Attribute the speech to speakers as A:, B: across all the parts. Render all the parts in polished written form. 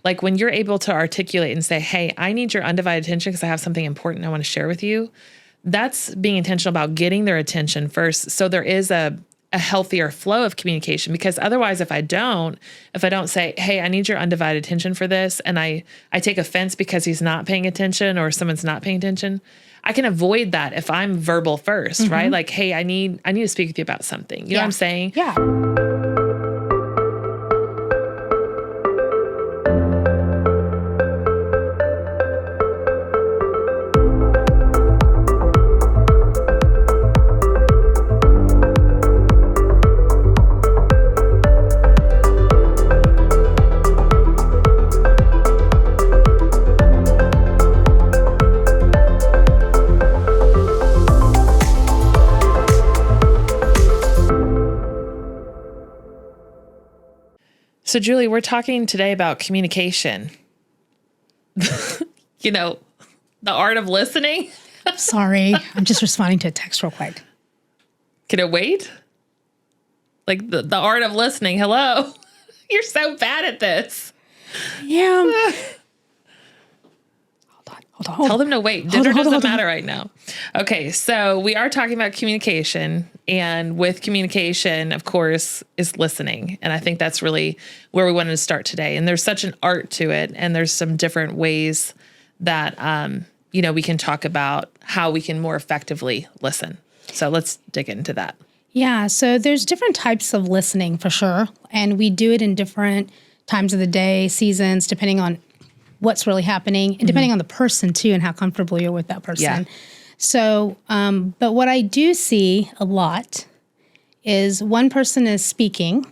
A: Like when you're able to articulate and say, hey, I need your undivided attention because I have something important I want to share with you. That's being intentional about getting their attention first. So there is a healthier flow of communication, because otherwise, if I don't say, hey, I need your undivided attention for this, and I take offense because he's not paying attention or someone's not paying attention, I can avoid that if I'm verbal first, right? Like, hey, I need to speak with you about something. You know what I'm saying?
B: Yeah.
A: So, Julie, we're talking today about communication. You know, the art of listening.
B: Sorry, I'm just responding to a text real quick.
A: Can it wait? Like the art of listening. Hello. You're so bad at this.
B: Yeah. Hold on.
A: Tell them to wait. Dinner doesn't matter right now. Okay, so we are talking about communication. And with communication, of course, is listening. And I think that's really where we wanted to start today. And there's such an art to it. And there's some different ways that, we can talk about how we can more effectively listen. So let's dig into that.
B: Yeah, so there's different types of listening for sure. And we do it in different times of the day, seasons, depending on what's really happening, and depending on the person too, and how comfortable you're with that person.
A: Yeah.
B: So, but what I do see a lot is one person is speaking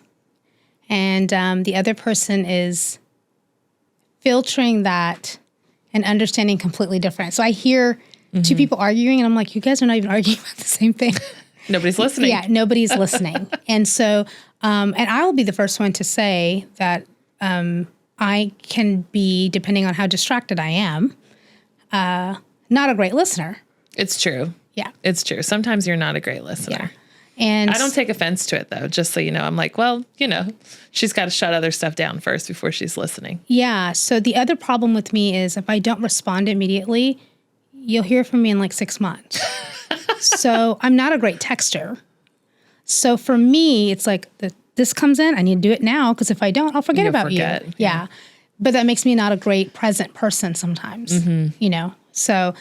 B: and the other person is filtering that and understanding completely different. So I hear two people arguing and I'm like, you guys are not even arguing about the same thing.
A: Nobody's listening.
B: Yeah, nobody's listening. And so, and I will be the first one to say that I can be, depending on how distracted I am, not a great listener.
A: It's true.
B: Yeah.
A: It's true. Sometimes you're not a great listener.
B: Yeah. And
A: I don't take offense to it, though, just so you know. I'm like, well, she's got to shut other stuff down first before she's listening.
B: Yeah. So the other problem with me is if I don't respond immediately, you'll hear from me in like 6 months. So I'm not a great texter. So for me, it's like this comes in, I need to do it now, because if I don't, I'll forget about you. Yeah. But that makes me not a great present person sometimes, So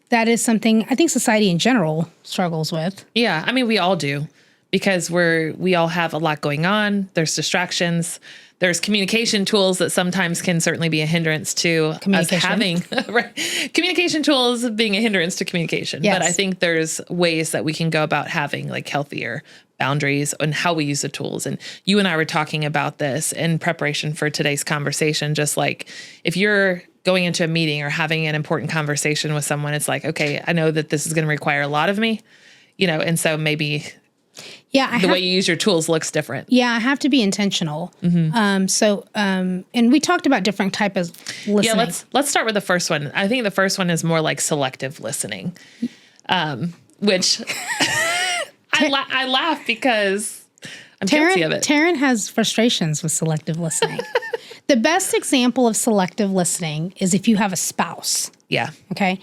B: that is something I think society in general struggles with.
A: Yeah. I mean, we all do, because we all have a lot going on. There's distractions. There's communication tools that sometimes can certainly be a hindrance to us having right. Communication tools being a hindrance to communication.
B: Yes.
A: But I think there's ways that we can go about having like healthier boundaries and how we use the tools. And you and I were talking about this in preparation for today's conversation. Just like if you're going into a meeting or having an important conversation with someone, it's like, okay, I know that this is going to require a lot of me, and so maybe the way you use your tools looks different.
B: Yeah, I have to be intentional. And we talked about different types of listening.
A: Yeah, let's start with the first one. I think the first one is more like selective listening, which I laugh because I'm guilty of it.
B: Taryn has frustrations with selective listening. The best example of selective listening is if you have a spouse.
A: Yeah.
B: Okay.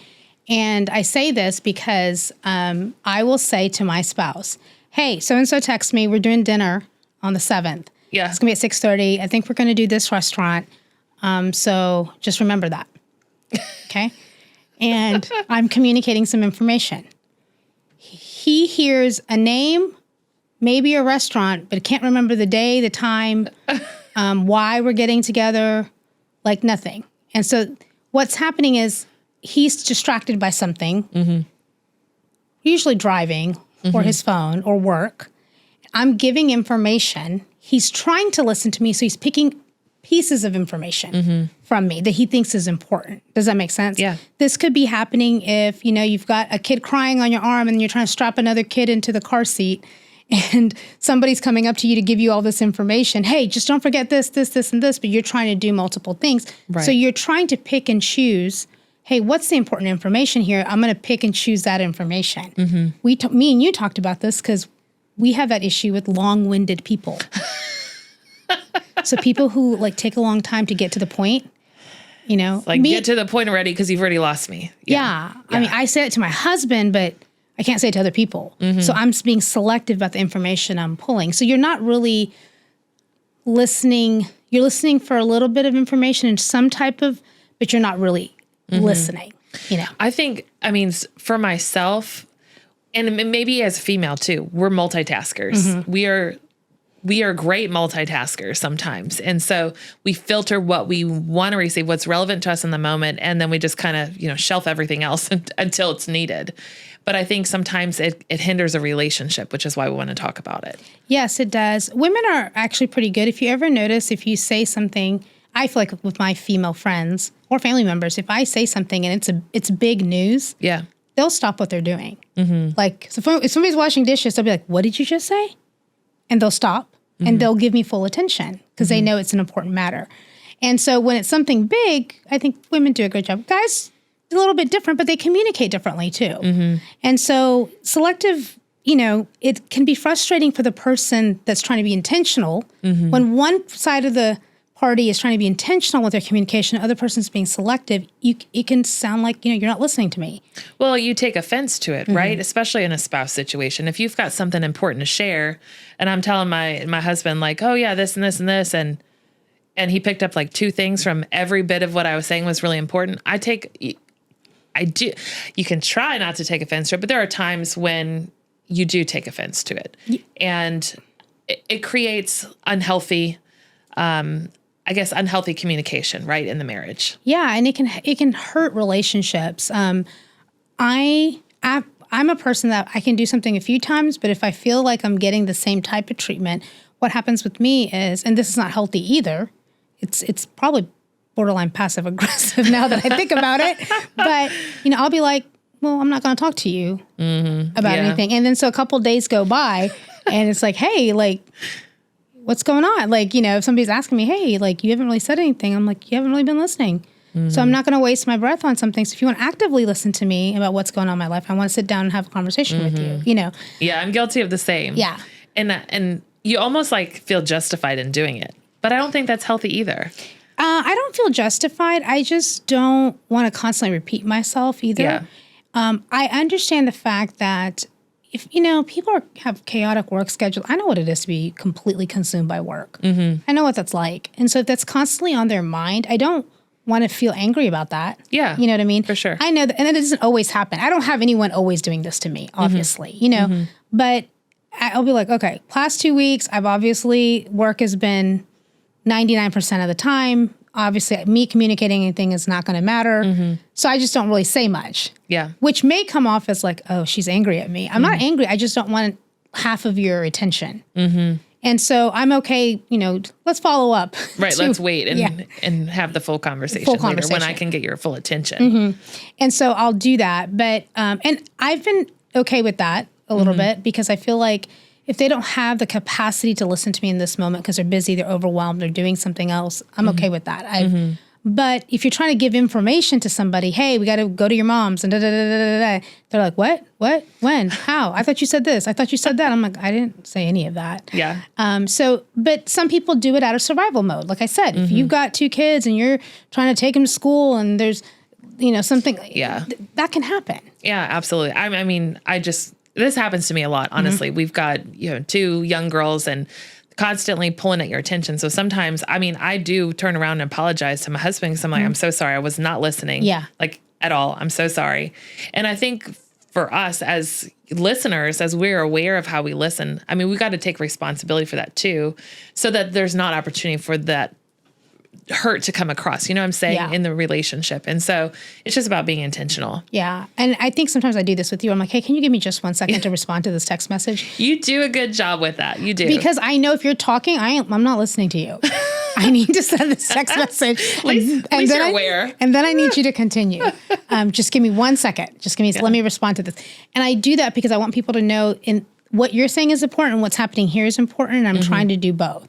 B: And I say this because I will say to my spouse, hey, so-and-so text me. We're doing dinner on the 7th.
A: Yeah.
B: It's going to be at 6:30. I think we're going to do this restaurant. So just remember that. Okay. And I'm communicating some information. He hears a name, maybe a restaurant, but can't remember the day, the time, why we're getting together, like nothing. And so what's happening is he's distracted by something, usually driving or his phone or work. I'm giving information. He's trying to listen to me, so he's picking pieces of information from me that he thinks is important. Does that make sense?
A: Yeah.
B: This could be happening if, you've got a kid crying on your arm and you're trying to strap another kid into the car seat and somebody's coming up to you to give you all this information. Hey, just don't forget this, this, this, and this, but you're trying to do multiple things.
A: Right.
B: So you're trying to pick and choose, hey, what's the important information here? I'm going to pick and choose that information. Me and you talked about this because we have that issue with long-winded people. So people who take a long time to get to the point.
A: Like, get to the point already because you've already lost me.
B: Yeah. I mean, I say it to my husband, but I can't say it to other people. So I'm being selective about the information I'm pulling. So you're not really listening. You're listening for a little bit of information and some type of, but you're not really listening,
A: I think, for myself, and maybe as a female too, we're multitaskers. We are great multitaskers sometimes. And so we filter what we want to receive, what's relevant to us in the moment. And then we just kind of, shelf everything else until it's needed. But I think sometimes it hinders a relationship, which is why we want to talk about it. Yes,
B: it does. Women are actually pretty good. If you ever notice, if you say something, I feel like with my female friends or family members, if I say something and it's big news, they'll stop what they're doing. Like, so if somebody's washing dishes, they'll be like, "What did you just say?" And they'll stop and they'll give me full attention because they know it's an important matter. And so when it's something big, I think women do a great job. Guys, a little bit different, but they communicate differently too. And so selective, it can be frustrating for the person that's trying to be intentional when one side of the party is trying to be intentional with their communication, the other person's being selective. It can sound like, you're not listening to me.
A: Well, you take offense to it, right? Especially in a spouse situation. If you've got something important to share and I'm telling my husband like, "Oh yeah, this and this and this," and he picked up like 2 things from every bit of what I was saying was really important. I do. You can try not to take offense to it, but there are times when you do take offense to it. And it creates unhealthy communication, right, in the marriage.
B: Yeah, and it can hurt relationships. I'm a person that I can do something a few times, but if I feel like I'm getting the same type of treatment, what happens with me is, and this is not healthy either, it's probably borderline passive aggressive now that I think about it, but I'll be like, "Well, I'm not going to talk to you about anything." And then so a couple days go by and it's like, "Hey, like, what's going on?" Like, if somebody's asking me, "Hey, like, you haven't really said anything." I'm like, "You haven't really been listening." So I'm not going to waste my breath on something. So if you want to actively listen to me about what's going on in my life, I want to sit down and have a conversation with you,
A: Yeah, I'm guilty of the same.
B: Yeah.
A: And you almost like feel justified in doing it. But I don't think that's healthy either.
B: I don't feel justified. I just don't want to constantly repeat myself either.
A: Yeah.
B: I understand the fact that if, people have chaotic work schedules, I know what it is to be completely consumed by work. I know what that's like. And so if that's constantly on their mind, I don't want to feel angry about that.
A: Yeah.
B: You know what I mean?
A: For sure.
B: I know that, and it doesn't always happen. I don't have anyone always doing this to me, obviously, but I'll be like, okay, past 2 weeks, work has been 99% of the time. Obviously, me communicating anything is not going to matter. So I just don't really say much.
A: Yeah.
B: Which may come off as like, "Oh, she's angry at me." I'm not angry. I just don't want half of your attention. And so I'm okay, let's follow up.
A: Right, let's wait and have the full conversation later when I can get your full attention.
B: And so I'll do that. But, and I've been okay with that a little bit because I feel like if they don't have the capacity to listen to me in this moment because they're busy, they're overwhelmed, they're doing something else, I'm okay with that. But if you're trying to give information to somebody, "Hey, we got to go to your mom's," and they're like, "What? When? How? I thought you said this. I thought you said that." I'm like, "I didn't say any of that."
A: Yeah.
B: But some people do it out of survival mode. Like I said, if you've got 2 kids and you're trying to take them to school and there's, something, that can happen.
A: Yeah, absolutely. This happens to me a lot, honestly. We've got, 2 young girls and constantly pulling at your attention. So sometimes, I do turn around and apologize to my husband because I'm like, "I'm so sorry. I was not listening."
B: Yeah.
A: Like at all. I'm so sorry. And I think for us as listeners, as we're aware of how we listen, we got to take responsibility for that too, so that there's not opportunity for that hurt to come across, I'm saying, in the relationship. And so it's just about being intentional.
B: Yeah. And I think sometimes I do this with you. I'm like, "Hey, can you give me just 1 second to respond to this text message?"
A: You do a good job with that. You do.
B: Because I know if you're talking, I'm not listening to you. I need to send this text message.
A: At least you're aware.
B: And then I need you to continue. Just give me 1 second. Let me respond to this. And I do that because I want people to know what you're saying is important and what's happening here is important. And I'm trying to do both.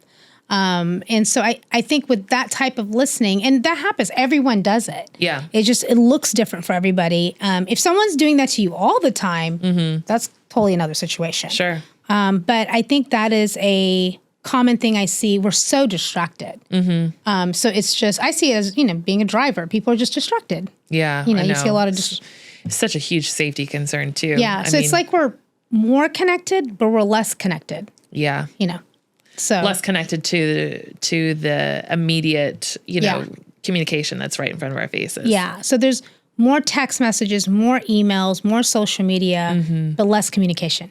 B: And so I think with that type of listening, and that happens, everyone does it.
A: Yeah.
B: It looks different for everybody. If someone's doing that to you all the time, that's totally another situation.
A: Sure.
B: But I think that is a common thing I see. We're so distracted. So it's just, I see it as, being a driver. People are just distracted.
A: Yeah.
B: You see a lot of
A: It's such a huge safety concern too.
B: Yeah. So it's like we're more connected, but we're less connected.
A: Yeah.
B: So
A: less connected to the immediate, communication that's right in front of our faces.
B: Yeah. So there's more text messages, more emails, more social media, but less communication.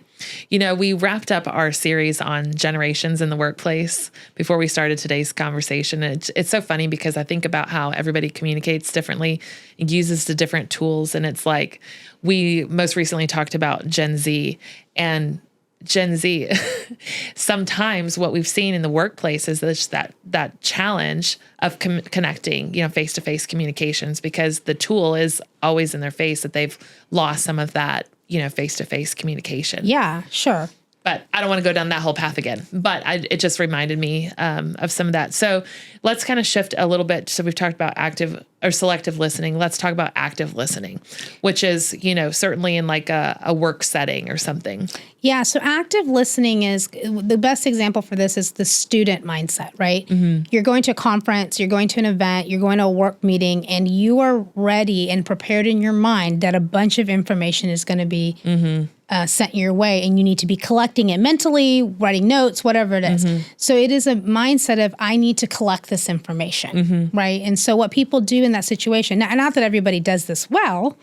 A: We wrapped up our series on generations in the workplace before we started today's conversation. And it's so funny because I think about how everybody communicates differently and uses the different tools. And it's like we most recently talked about Gen Z, and Gen Z, sometimes what we've seen in the workplace is that challenge of connecting, face-to-face communications, because the tool is always in their face that they've lost some of that, face-to-face communication.
B: Yeah, sure.
A: But I don't want to go down that whole path again. But it just reminded me of some of that. So let's kind of shift a little bit. So we've talked about active or selective listening. Let's talk about active listening, which is, certainly in like a work setting or something.
B: Yeah. So active listening is the best example for this is the student mindset, right? You're going to a conference, you're going to an event, you're going to a work meeting, and you are ready and prepared in your mind that a bunch of information is going to be sent your way, and you need to be collecting it mentally, writing notes, whatever it is. So it is a mindset of, I need to collect this information, right? And so what people do in that situation, now, not that everybody does this well,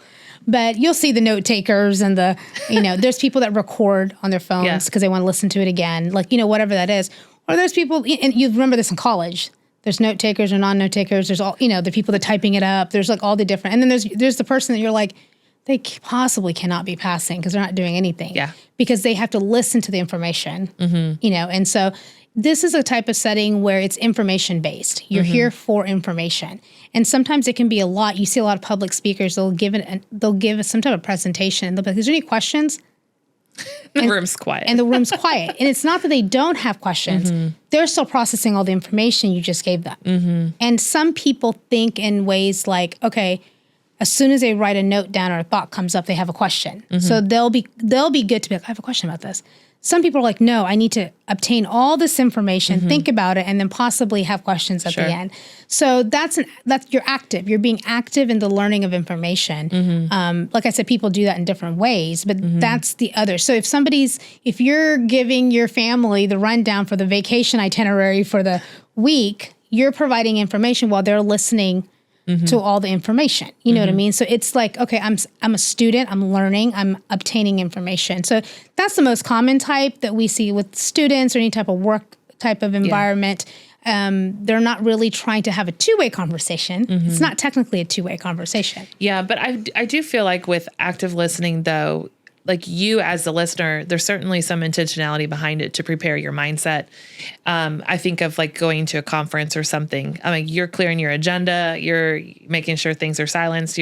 B: but you'll see the note takers and there's people that record on their phones because they want to listen to it again, whatever that is. Or there's people, and you remember this in college, there's note takers or non-note takers. There's all, the people that are typing it up. There's like all the different, and then there's the person that you're like, they possibly cannot be passing because they're not doing anything.
A: Yeah.
B: Because they have to listen to the information, and so this is a type of setting where it's information based. You're here for information. And sometimes it can be a lot. You see a lot of public speakers, they'll give some type of presentation. They'll be like, is there any questions?
A: The room's quiet.
B: And the room's quiet. And it's not that they don't have questions. They're still processing all the information you just gave them. And some people think in ways like, okay, as soon as they write a note down or a thought comes up, they have a question. So they'll be good to be like, I have a question about this. Some people are like, no, I need to obtain all this information, think about it, and then possibly have questions at the end. So that's you're active. You're being active in the learning of information. Like I said, people do that in different ways, but that's the other. So if you're giving your family the rundown for the vacation itinerary for the week, you're providing information while they're listening to all the information. You know what I mean? So it's like, okay, I'm a student, I'm learning, I'm obtaining information. So that's the most common type that we see with students or any type of work type of environment. They're not really trying to have a two-way conversation. It's not technically a two-way conversation.
A: Yeah, but I do feel like with active listening, though, like you as the listener, there's certainly some intentionality behind it to prepare your mindset. I think of like going to a conference or something. I mean, you're clearing your agenda, you're making sure things are silenced,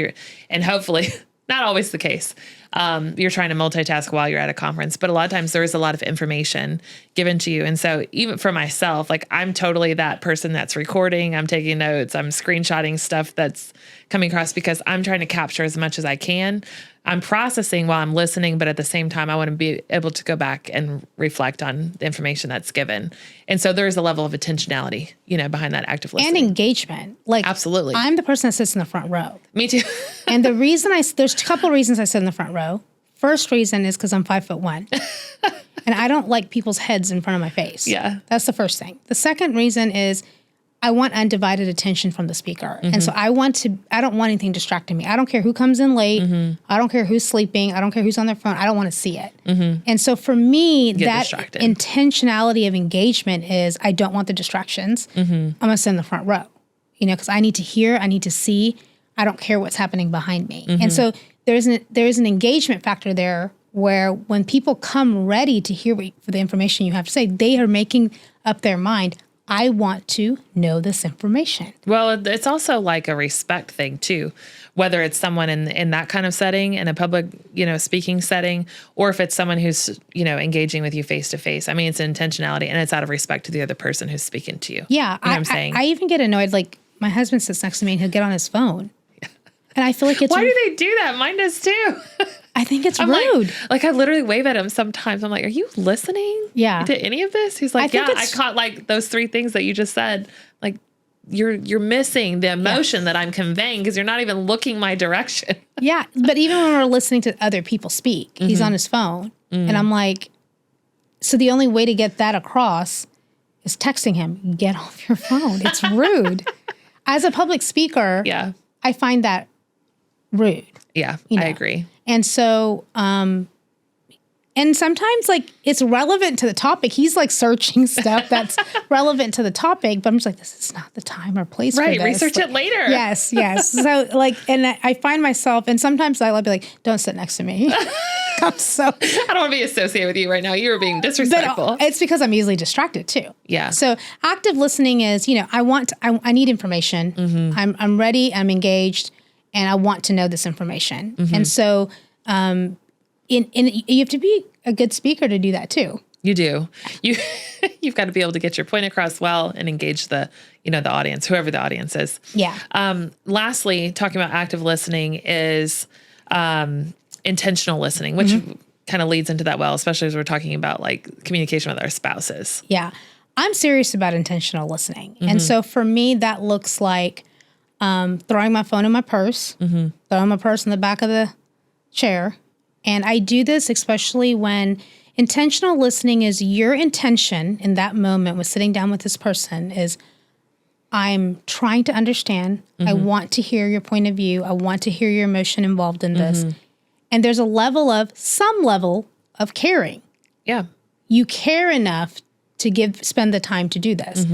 A: and hopefully, not always the case, you're trying to multitask while you're at a conference, but a lot of times there is a lot of information given to you. And so even for myself, like I'm totally that person that's recording, I'm taking notes, I'm screenshotting stuff that's coming across because I'm trying to capture as much as I can. I'm processing while I'm listening, but at the same time, I want to be able to go back and reflect on the information that's given. And so there's a level of intentionality, behind that active listening.
B: And engagement. Like,
A: absolutely.
B: I'm the person that sits in the front row.
A: Me too.
B: And there's a couple of reasons I sit in the front row. First reason is because I'm 5'1", and I don't like people's heads in front of my face.
A: Yeah.
B: That's the first thing. The second reason is I want undivided attention from the speaker. And so I don't want anything distracting me. I don't care who comes in late. I don't care who's sleeping. I don't care who's on their phone. I don't want to see it. And so for me, that intentionality of engagement is I don't want the distractions. I'm going to sit in the front row, because I need to hear, I need to see. I don't care what's happening behind me. And so there's an engagement factor there where when people come ready to hear for the information you have to say, they are making up their mind. I want to know this information.
A: Well, it's also like a respect thing too, whether it's someone in that kind of setting, in a public, speaking setting, or if it's someone who's, engaging with you face to face. I mean, it's intentionality and it's out of respect to the other person who's speaking to you.
B: Yeah.
A: You know what I'm saying?
B: I even get annoyed. Like my husband sits next to me and he'll get on his phone. And I feel like
A: why do they do that? Mine does too.
B: I think it's
A: I'm
B: rude.
A: Like I literally wave at him sometimes. I'm like, are you listening
B: Yeah.
A: to any of this? He's like,
B: think
A: yeah, I caught like those 3 things that you just said. Like you're missing the emotion that I'm conveying because you're not even looking my direction.
B: Yeah. But even when we're listening to other people speak, he's on his phone. And I'm like, so the only way to get that across is texting him, get off your phone. It's rude. As a public speaker,
A: Yeah.
B: I find that rude.
A: Yeah, I agree.
B: And so, and sometimes like it's relevant to the topic. He's like searching stuff that's relevant to the topic, but I'm just like, this is not the time or place for this.
A: Research
B: like,
A: it later.
B: Yes, yes. So like, and I find myself, and sometimes I'll be like, don't sit next to me. I
A: don't want to be associated with you right now. You were being disrespectful.
B: But it's because I'm easily distracted too.
A: Yeah.
B: So active listening is, I need information. I'm ready. I'm engaged, and I want to know this information. And so, you have to be a good speaker to do that too.
A: You do. You've got to be able to get your point across well and engage the audience, whoever the audience is.
B: Yeah.
A: Lastly, talking about active listening is intentional listening, which kind of leads into that well, especially as we're talking about like communication with our spouses.
B: Yeah. I'm serious about intentional listening. And so for me, that looks like throwing my phone in my purse, throwing my purse in the back of the chair. And I do this especially when intentional listening is your intention in that moment with sitting down with this person is I'm trying to understand. I want to hear your point of view. I want to hear your emotion involved in this. And there's some level of caring.
A: Yeah.
B: You care enough to spend the time to do this.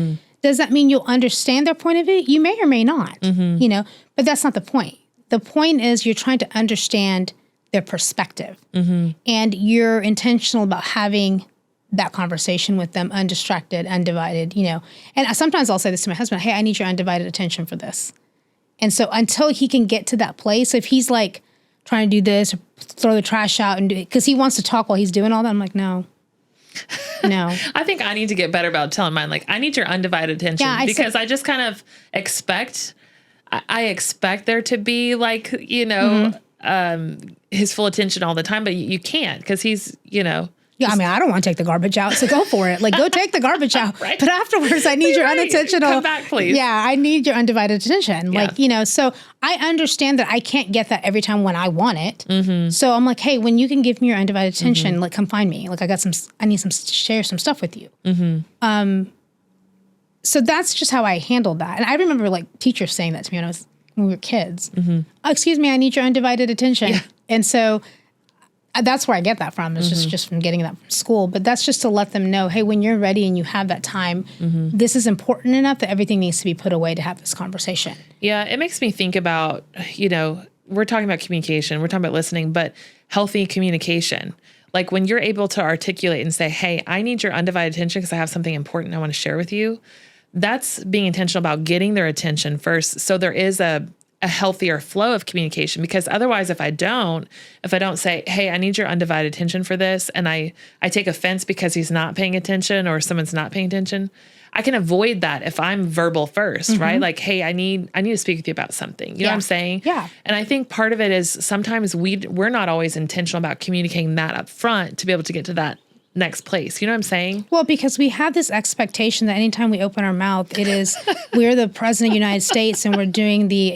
B: Does that mean you'll understand their point of view? You may or may not, but that's not the point. The point is you're trying to understand their perspective. And you're intentional about having that conversation with them, undistracted, undivided, And sometimes I'll say this to my husband, hey, I need your undivided attention for this. And so until he can get to that place, if he's like trying to do this, or throw the trash out and do it, because he wants to talk while he's doing all that, I'm like, no.
A: I think I need to get better about telling mine, like, I need your undivided attention because I just kind of expect there to be like, his full attention all the time, but you can't because he's,
B: Yeah, I mean, I don't want to take the garbage out, so go for it. Like, go take the garbage out.
A: Right.
B: But afterwards, I need your unintentional.
A: Come back, please.
B: Yeah, I need your undivided attention.
A: Yeah.
B: Like, so I understand that I can't get that every time when I want it. So I'm like, hey, when you can give me your undivided attention, like, come find me. Like, I need share some stuff with you. So that's just how I handled that. And I remember like teachers saying that to me when we were kids. Oh, excuse me, I need your undivided attention.
A: Yeah.
B: And so that's where I get that from. It's just from getting that from school. But that's just to let them know, hey, when you're ready and you have that time, this is important enough that everything needs to be put away to have this conversation.
A: Yeah, it makes me think about, we're talking about communication, we're talking about listening, but healthy communication. Like when you're able to articulate and say, hey, I need your undivided attention because I have something important I want to share with you. That's being intentional about getting their attention first. So there is a healthier flow of communication, because otherwise if I don't say, hey, I need your undivided attention for this, and I take offense because he's not paying attention or someone's not paying attention, I can avoid that if I'm verbal first, right? Like, hey, I need to speak with you about something. You know what I'm saying?
B: Yeah.
A: And I think part of it is sometimes we're not always intentional about communicating that up front to be able to get to that next place. You know what I'm saying?
B: Well, because we have this expectation that anytime we open our mouth, it is we're the president of the United States and we're doing the,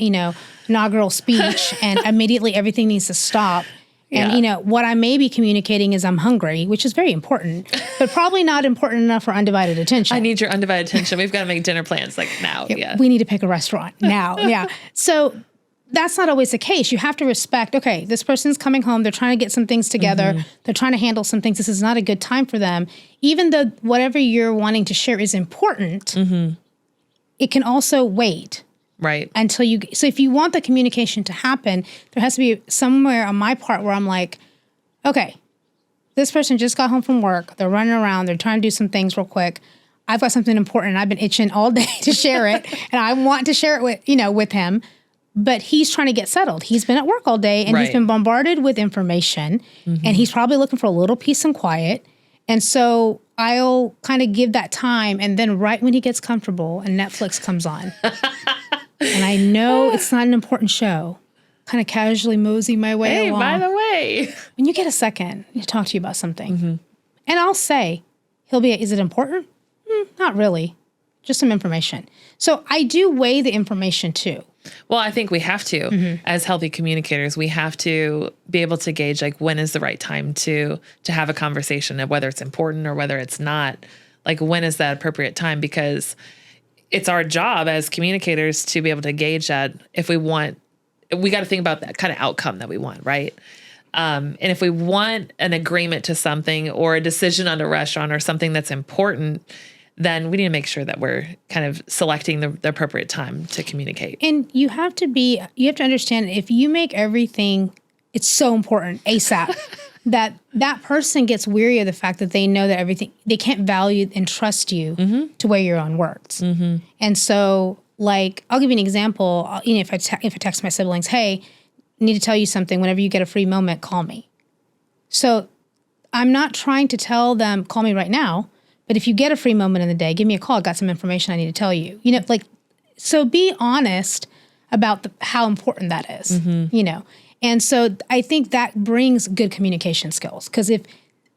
B: inaugural speech, and immediately everything needs to stop. And, what I may be communicating is I'm hungry, which is very important, but probably not important enough for undivided attention.
A: I need your undivided attention. We've got to make dinner plans like now. Yeah.
B: We need to pick a restaurant now. Yeah. So that's not always the case. You have to respect, okay, this person's coming home. They're trying to get some things together. They're trying to handle some things. This is not a good time for them. Even though whatever you're wanting to share is important, it can also wait.
A: Right.
B: So if you want the communication to happen, there has to be somewhere on my part where I'm like, okay, this person just got home from work. They're running around. They're trying to do some things real quick. I've got something important. I've been itching all day to share it. And I want to share it with him. But he's trying to get settled. He's been at work all day and he's been bombarded with information, and he's probably looking for a little peace and quiet. And so I'll kind of give that time, and then right when he gets comfortable and Netflix comes on, and I know it's not an important show, kind of casually mosey my way along.
A: By the way, Yay.
B: When you get a second to talk to you about something, and I'll say, is it important? Not really. Just some information. So I do weigh the information too.
A: Well, I think we have to, as healthy communicators, we have to be able to gauge like when is the right time to have a conversation, of whether it's important or whether it's not. Like, when is that appropriate time? Because it's our job as communicators to be able to gauge that. If we got to think about that kind of outcome that we want, right? And if we want an agreement to something or a decision on a restaurant or something that's important, then we need to make sure that we're kind of selecting the appropriate time to communicate.
B: And you have to understand, if you make everything, it's so important ASAP, that person gets weary of the fact that they know that everything, they can't value and trust you to weigh your own words. And so, like, I'll give you an example. If I text my siblings, hey, I need to tell you something. Whenever you get a free moment, call me. So I'm not trying to tell them, call me right now. But if you get a free moment in the day, give me a call. I've got some information I need to tell you. So be honest about how important that is, And so I think that brings good communication skills, because if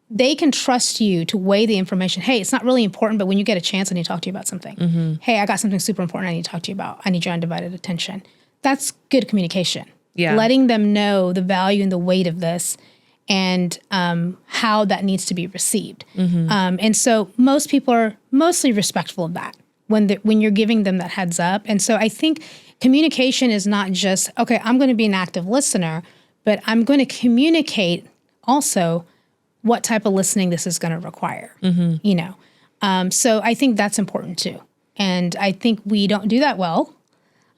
B: they can trust you to weigh the information, hey, it's not really important, but when you get a chance, I need to talk to you about something. Hey, I got something super important I need to talk to you about. I need your undivided attention. That's good communication.
A: Yeah.
B: Letting them know the value and the weight of this, and how that needs to be received. And so most people are mostly respectful of that when you're giving them that heads up. And so I think communication is not just, okay, I'm going to be an active listener, but I'm going to communicate also what type of listening this is going to require, So I think that's important too. And I think we don't do that well.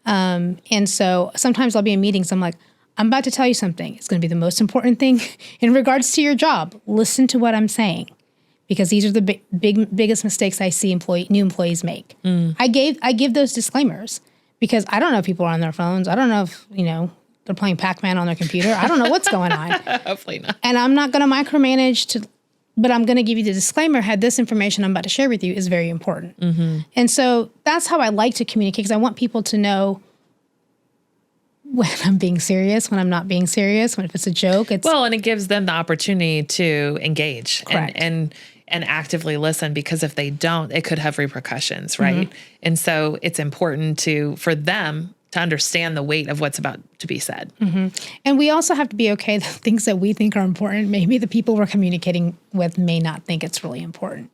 B: And so sometimes I'll be in meetings, I'm like, I'm about to tell you something. It's going to be the most important thing in regards to your job. Listen to what I'm saying, because these are the biggest mistakes I see new employees make. I give those disclaimers because I don't know if people are on their phones. I don't know if, they're playing Pac-Man on their computer. I don't know what's going on.
A: Hopefully not.
B: And I'm not going to micromanage but I'm going to give you the disclaimer. This information I'm about to share with you is very important. And so that's how I like to communicate, because I want people to know when I'm being serious, when I'm not being serious, if it's a joke. And
A: it gives them the opportunity to engage and actively listen, because if they don't, it could have repercussions, right? And so it's important for them to understand the weight of what's about to be said.
B: And we also have to be okay that things that we think are important, maybe the people we're communicating with may not think it's really important.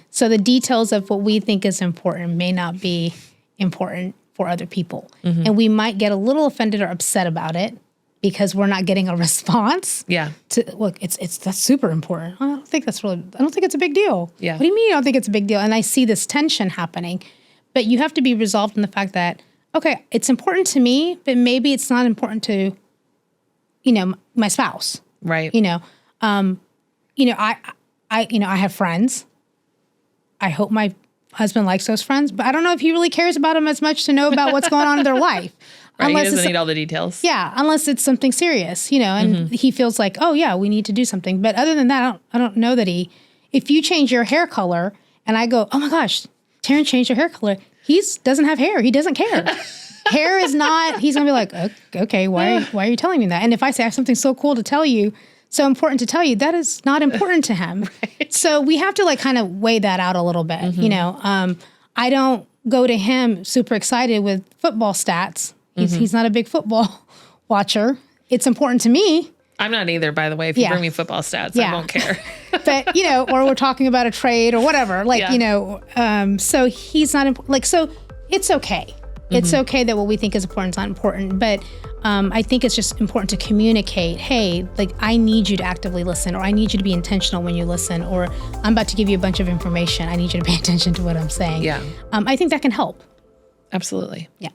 B: So the details of what we think is important may not be important for other people. And we might get a little offended or upset about it because we're not getting a response.
A: Yeah.
B: Look, that's super important. I don't think it's a big deal.
A: Yeah.
B: What do you mean you don't think it's a big deal? And I see this tension happening, but you have to be resolved in the fact that, okay, it's important to me, but maybe it's not important to, my spouse.
A: Right.
B: I have friends. I hope my husband likes those friends, but I don't know if he really cares about them as much to know about what's going on in their life.
A: Right, he doesn't need all the details.
B: Yeah, unless it's something serious, and he feels like, oh yeah, we need to do something. But other than that, I don't know that if you change your hair color and I go, oh my gosh, Taryn changed her hair color. He doesn't have hair. He doesn't care. Hair is not, he's going to be like, okay, why are you telling me that? And if I say I have something so cool to tell you, so important to tell you, that is not important to him. Right. So we have to kind of weigh that out a little bit. I don't go to him super excited with football stats. He's not a big football watcher. It's important to me.
A: I'm not either, by the way. If you bring me football stats, I won't care.
B: But, or we're talking about a trade or whatever. So he's not important. So it's okay. It's okay that what we think is important is not important. But I think it's just important to communicate, hey, I need you to actively listen, or I need you to be intentional when you listen, or I'm about to give you a bunch of information. I need you to pay attention to what I'm saying.
A: Yeah.
B: I think that can help.
A: Absolutely.
B: Yeah.